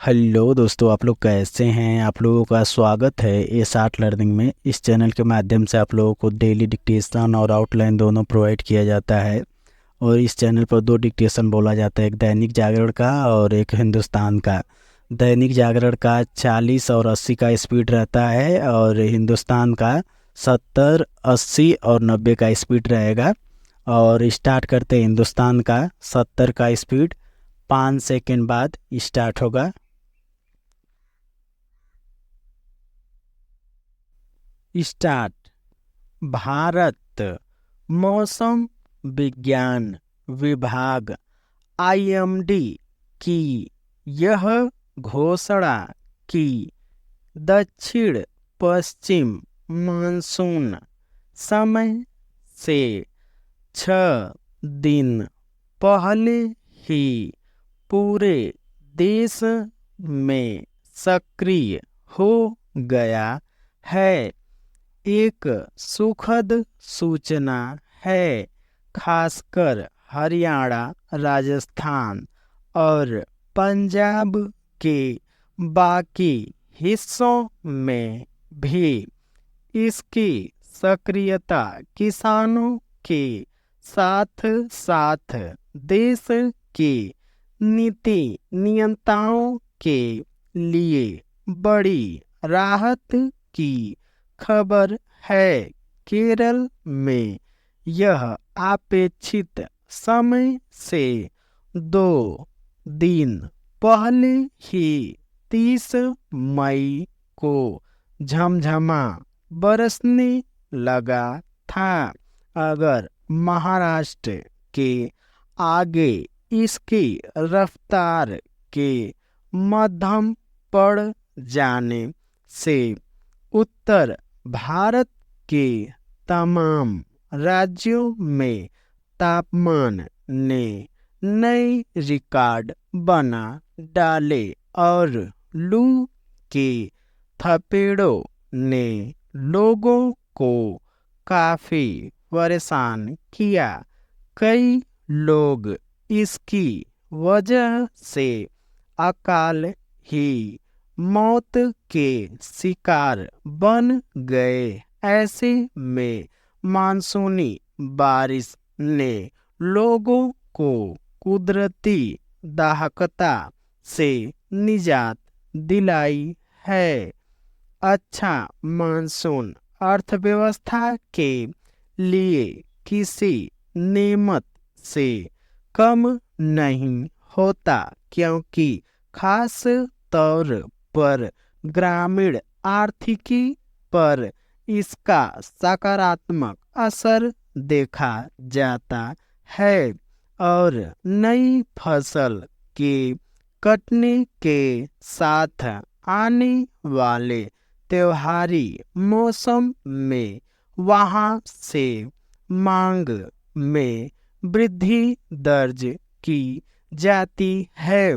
Hello दोस्तों, आप लोग कैसे हैं। आप लोगों का स्वागत है एस आर्ट लर्निंग में। इस चैनल के माध्यम से आप लोगों को डेली डिक्टेशन और आउटलाइन दोनों प्रोवाइड किया जाता है। और इस चैनल पर दो डिक्टेशन बोला जाता है, एक दैनिक जागरण का और एक हिंदुस्तान का। दैनिक जागरण का 40 और 80 का स्पीड रहता है और हिंदुस्तान का 70, 80 और 90 का स्पीड रहेगा। और स्टार्ट करते हैं हिंदुस्तान का 70 का स्पीड। 5 सेकेंड बाद स्टार्ट होगा। स्टार्ट। भारत मौसम विज्ञान विभाग आईएमडी की यह घोषणा की दक्षिण पश्चिम मानसून समय से 6 दिन पहले ही पूरे देश में सक्रिय हो गया है। एक सुखद सूचना है, खासकर हरियाणा, राजस्थान और पंजाब के बाकी हिस्सों में भी। इसकी सक्रियता किसानों के साथ साथ देश के नीति नियंताओं के लिए बड़ी राहत की खबर है। केरल में यह अपेक्षित समय से 2 दिन पहले ही 30 मई को झमझमा बरसने लगा था। अगर महाराष्ट्र के आगे इसकी रफ्तार के मध्यम पड़ जाने से उत्तर भारत के तमाम राज्यों में तापमान ने नए रिकॉर्ड बना डाले और लू के थपेड़ों ने लोगों को काफी परेशान किया। कई लोग इसकी वजह से अकाल ही मौत के शिकार बन गए। ऐसे में मानसूनी बारिश ने लोगों को कुदरती दाहकता से निजात दिलाई है। अच्छा मानसून अर्थव्यवस्था के लिए किसी नेमत से कम नहीं होता, क्योंकि खास तौर पर ग्रामीण आर्थिकी पर इसका सकारात्मक असर देखा जाता है। और नई फसल के कटने के साथ आने वाले त्योहारी मौसम में वहां से मांग में वृद्धि दर्ज की जाती है।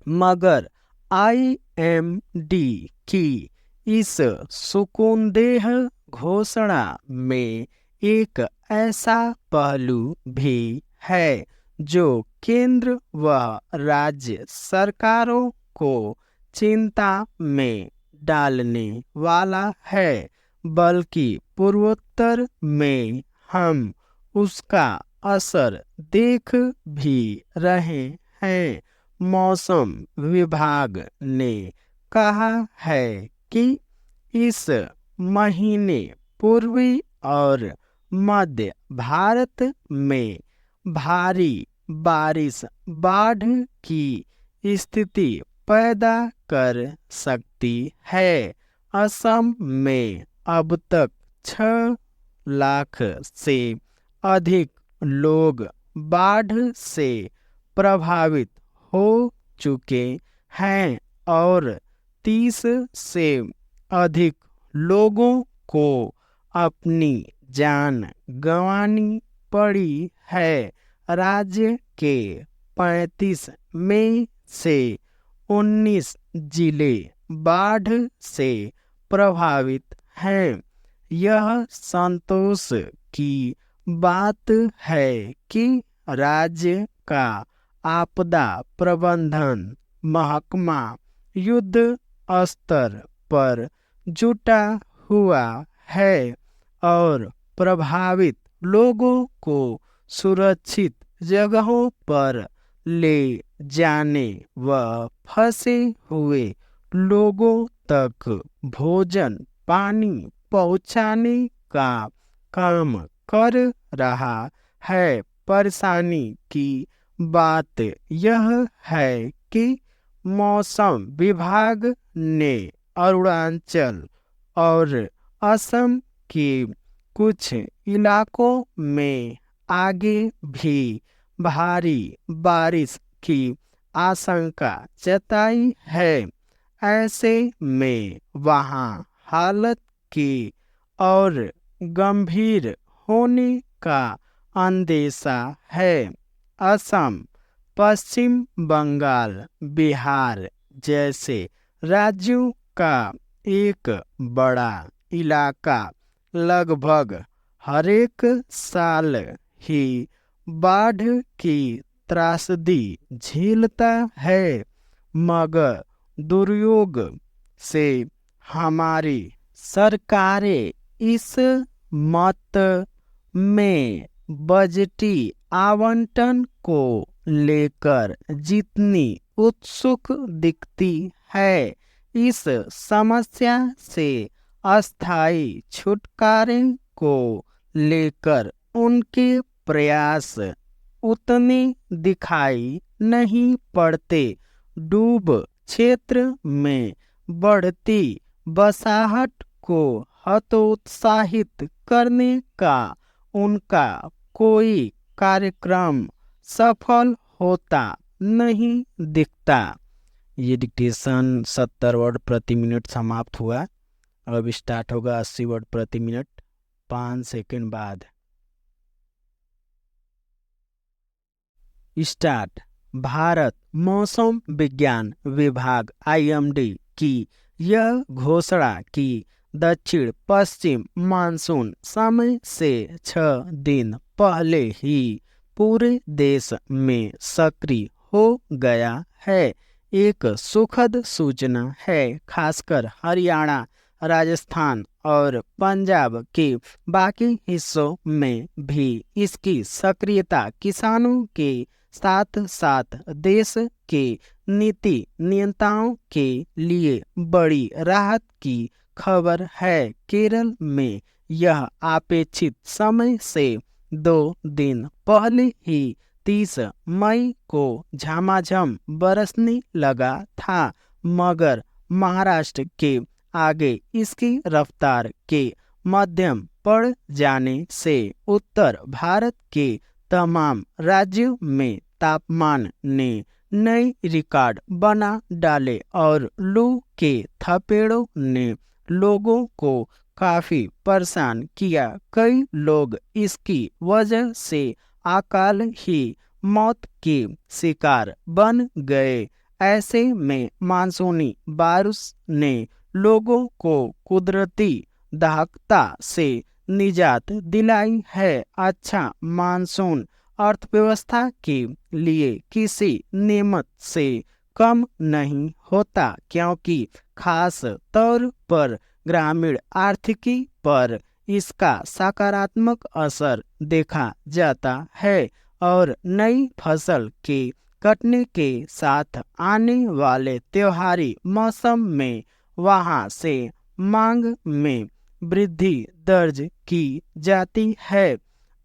मगर आईएमडी की इस सुकूनदेह घोषणा में एक ऐसा पहलू भी है जो केंद्र व राज्य सरकारों को चिंता में डालने वाला है, बल्कि पूर्वोत्तर में हम उसका असर देख भी रहे हैं। मौसम विभाग ने कहा है कि इस महीने पूर्वी और मध्य भारत में भारी बारिश बाढ़ की स्थिति पैदा कर सकती है। असम में अब तक 6 लाख से अधिक लोग बाढ़ से प्रभावित हो चुके हैं और 30 से अधिक लोगों को अपनी जान गंवानी पड़ी है। राज्य के 35 में से 19 जिले बाढ़ से प्रभावित हैं। यह संतोष की बात है कि राज्य का आपदा प्रबंधन महकमा युद्ध स्तर पर जुटा हुआ है और प्रभावित लोगों को सुरक्षित जगहों पर ले जाने व फंसे हुए लोगों तक भोजन पानी पहुंचाने का काम कर रहा है। परेशानी की बात यह है कि मौसम विभाग ने अरुणाचल और असम के कुछ इलाकों में आगे भी भारी बारिश की आशंका जताई है। ऐसे में वहां हालत की और गंभीर होने का अंदेशा है। असम, पश्चिम बंगाल, बिहार जैसे राज्यों का एक बड़ा इलाका लगभग हरेक साल ही बाढ़ की त्रासदी झेलता है, मगर दुर्योग से हमारी सरकारें इस मत में बजटी आवंटन को लेकर जितनी उत्सुक दिखती है, इस समस्या से अस्थायी छुटकारे को लेकर उनके प्रयास उतने दिखाई नहीं पड़ते। डूब क्षेत्र में बढ़ती बसाहट को हतोत्साहित करने का उनका कोई कार्यक्रम सफल होता नहीं दिखता। ये डिक्टेशन 70 वर्ड प्रति मिनट समाप्त हुआ। अब स्टार्ट होगा 80 वर्ड प्रति मिनट 5 सेकंड बाद। स्टार्ट। भारत मौसम विज्ञान विभाग IMD की यह घोषणा कि दक्षिण पश्चिम मानसून समय से 6 दिन पहले ही पूरे देश में सक्रिय हो गया है, एक सुखद सूचना है। खासकर हरियाणा, राजस्थान और पंजाब के बाकी हिस्सों में भी इसकी सक्रियता किसानों के साथ साथ देश के नीति नियंताओं के लिए बड़ी राहत की खबर है। केरल में यह अपेक्षित समय से 2 दिन पहले ही 30 मई को झमाझम बरसने लगा था, मगर महाराष्ट्र के आगे इसकी रफ्तार के मध्यम पड़ जाने से उत्तर भारत के तमाम राज्यों में तापमान ने नए रिकॉर्ड बना डाले और लू के थपेड़ों ने लोगों को काफी परेशान किया। कई लोग इसकी वजह से अकाल ही मौत के शिकार बन गए। ऐसे में मानसूनी बारिश ने लोगों को कुदरती दाहकता से निजात दिलाई है। अच्छा मानसून अर्थव्यवस्था के लिए किसी नेमत से कम नहीं होता, क्योंकि खास तौर पर ग्रामीण आर्थिकी पर इसका सकारात्मक असर देखा जाता है और नई फसल के कटने के साथ आने वाले त्योहारी मौसम में वहां से मांग में वृद्धि दर्ज की जाती है।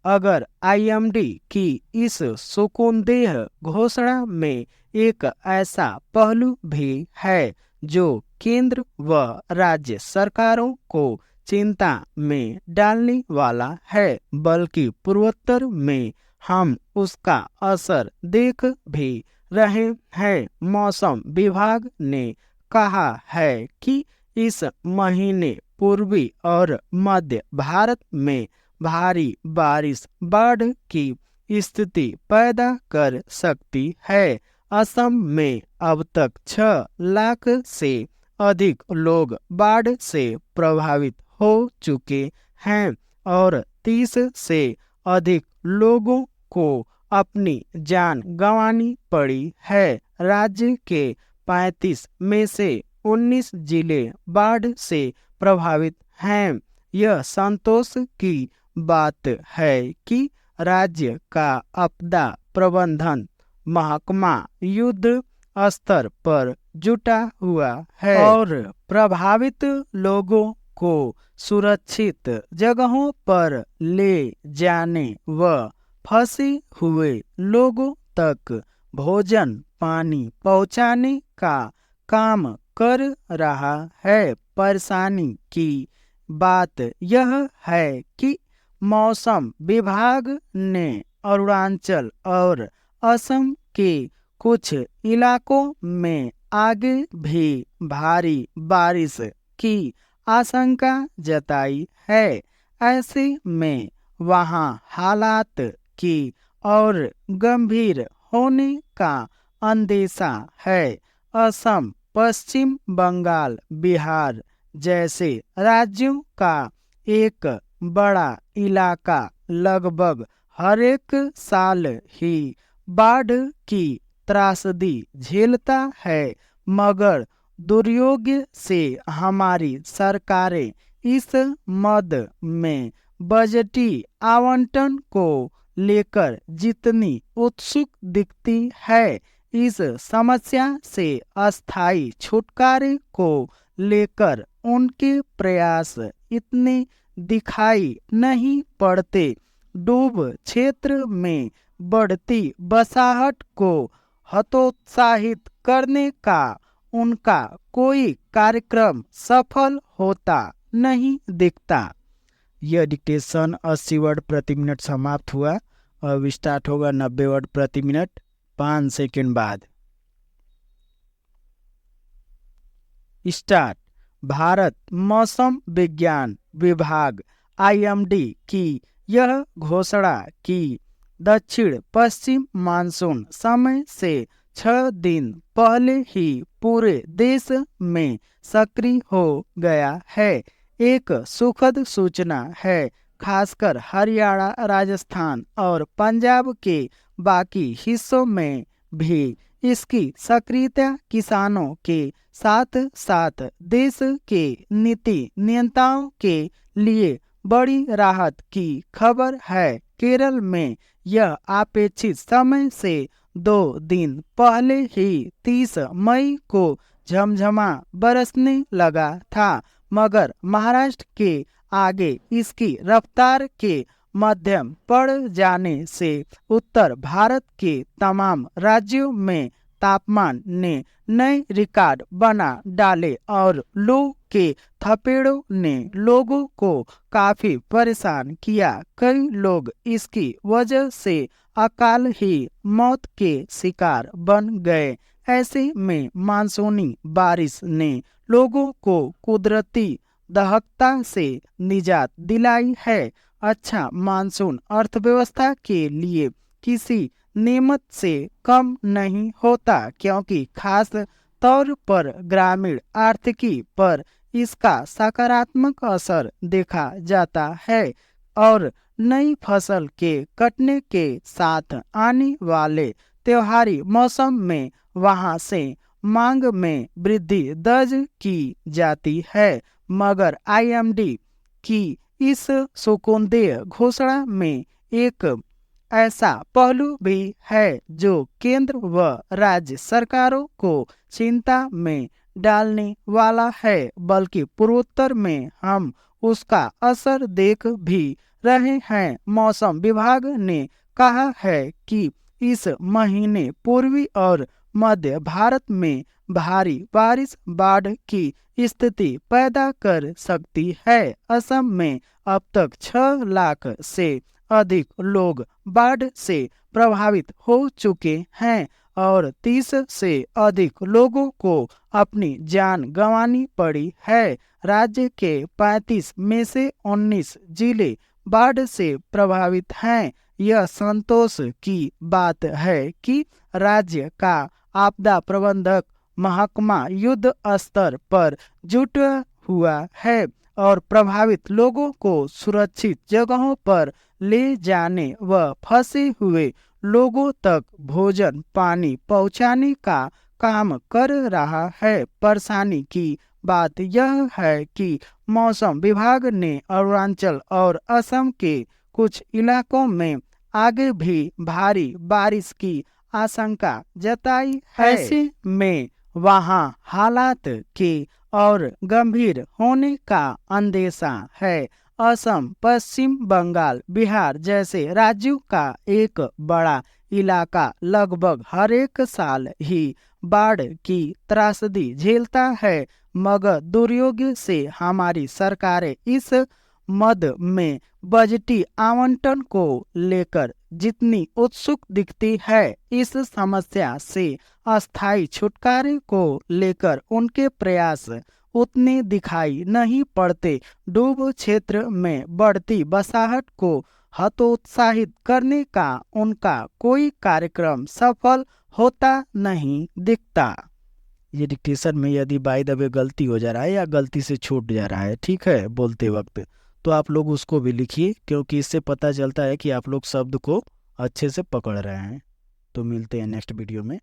अगर IMD की इस सुकूनदेह घोषणा में एक ऐसा पहलू भी है जो केंद्र व राज्य सरकारों को चिंता में डालने वाला है, बल्कि पूर्वोत्तर में हम उसका असर देख भी रहे हैं। मौसम विभाग ने कहा है कि इस महीने पूर्वी और मध्य भारत में भारी बारिश बाढ़ की स्थिति पैदा कर सकती है। असम में अब तक 6 लाख से अधिक लोग बाढ़ से प्रभावित हो चुके हैं और 30 से अधिक लोगों को अपनी जान गंवानी पड़ी है। राज्य के 35 में से 19 जिले बाढ़ से प्रभावित हैं। यह संतोष की बात है कि राज्य का आपदा प्रबंधन महकमा युद्ध स्तर पर जुटा हुआ है और प्रभावित लोगों को सुरक्षित जगहों पर ले जाने व फंसे हुए लोगों तक भोजन पानी पहुंचाने का काम कर रहा है। परेशानी की बात यह है कि मौसम विभाग ने अरुणाचल और असम के कुछ इलाकों में आगे भी भारी बारिश की आशंका जताई है। ऐसे में वहां हालात की और गंभीर होने का अंदेशा है। असम पश्चिम बंगाल बिहार जैसे राज्यों का एक बड़ा इलाका लगभग हर एक साल ही बाढ़ की त्रासदी झेलता है, मगर दुर्योग से हमारी सरकारें इस मद में बजटी आवंटन को लेकर जितनी उत्सुक दिखती है, इस समस्या से अस्थायी छुटकारे को लेकर उनके प्रयास इतने दिखाई नहीं पड़ते। डूब क्षेत्र में बढ़ती बसाहट को हतोत्साहित करने का उनका कोई कार्यक्रम सफल होता नहीं दिखता। यह डिक्टेशन 80 वर्ड प्रति मिनट समाप्त हुआ। अब स्टार्ट होगा 90 वर्ड प्रति मिनट 5 सेकंड बाद। स्टार्ट। भारत मौसम विज्ञान विभाग IMD की यह घोषणा कि दक्षिण पश्चिम मानसून समय से 6 दिन पहले ही पूरे देश में सक्रिय हो गया है, एक सुखद सूचना है। खासकर हरियाणा, राजस्थान और पंजाब के बाकी हिस्सों में भी इसकी सक्रियता किसानों के साथ साथ देश के नीति नियंताओं के लिए बड़ी राहत की खबर है। केरल में यह अपेक्षित समय से 2 दिन पहले ही 30 मई को झमझमा बरसने लगा था, मगर महाराष्ट्र के आगे इसकी रफ्तार के मध्यम पड़ जाने से उत्तर भारत के तमाम राज्यों में तापमान ने नए रिकॉर्ड बना डाले और लू के थपेड़ों ने लोगों को काफी परेशान किया। कई लोग इसकी वजह से अकाल ही मौत के शिकार बन गए। ऐसे में मानसूनी बारिश ने लोगों को कुदरती दहकता से निजात दिलाई है। अच्छा मानसून अर्थव्यवस्था के लिए किसी नेमत से कम नहीं होता, क्योंकि खास तौर पर ग्रामीण आर्थिकी पर इसका सकारात्मक असर देखा जाता है और नई फसल के कटने के साथ आने वाले त्योहारी मौसम में वहां से मांग में वृद्धि दर्ज की जाती है। मगर IMD की इस सुकुनदेह घोषणा में एक ऐसा पहलू भी है जो केंद्र व राज्य सरकारों को चिंता में डालने वाला है, बल्कि पूर्वोत्तर में हम उसका असर देख भी रहे हैं। मौसम विभाग ने कहा है कि इस महीने पूर्वी और मध्य भारत में भारी बारिश बाढ़ की स्थिति पैदा कर सकती है। असम में अब तक 6 लाख से अधिक लोग बाढ़ से प्रभावित हो चुके हैं और 30 से अधिक लोगों को अपनी जान गंवानी पड़ी है। राज्य के 35 में से 19 जिले बाढ़ से प्रभावित हैं। यह संतोष की बात है कि राज्य का आपदा प्रबंधक महकमा युद्ध स्तर पर जुटा हुआ है और प्रभावित लोगों को सुरक्षित जगहों पर ले जाने व फंसे हुए लोगों तक भोजन पानी पहुंचाने का काम कर रहा है। परेशानी की बात यह है कि मौसम विभाग ने अरुणाचल और असम के कुछ इलाकों में आगे भी भारी बारिश की आशंका जताई है। ऐसे में वहां हालात के और गंभीर होने का अंदेशा है। असम, पश्चिम बंगाल, बिहार जैसे राज्यों का एक बड़ा इलाका लगभग हर एक साल ही बाढ़ की त्रासदी झेलता है, मगर दुर्योग से हमारी सरकारें इस मद में बजटी आवंटन को लेकर जितनी उत्सुक दिखती है, इस समस्या से अस्थायी छुटकारे को लेकर उनके प्रयास उतने दिखाई नहीं पड़ते। डूब क्षेत्र में बढ़ती बसाहट को हतोत्साहित करने का उनका कोई कार्यक्रम सफल होता नहीं दिखता। ये डिक्टेशन में यदि बाय द वे गलती हो जा रहा है या गलती से छूट जा रहा है, ठीक है, बोलते वक्त, तो आप लोग उसको भी लिखिए, क्योंकि इससे पता चलता है कि आप लोग शब्द को अच्छे से पकड़ रहे हैं। तो मिलते हैं नेक्स्ट वीडियो में।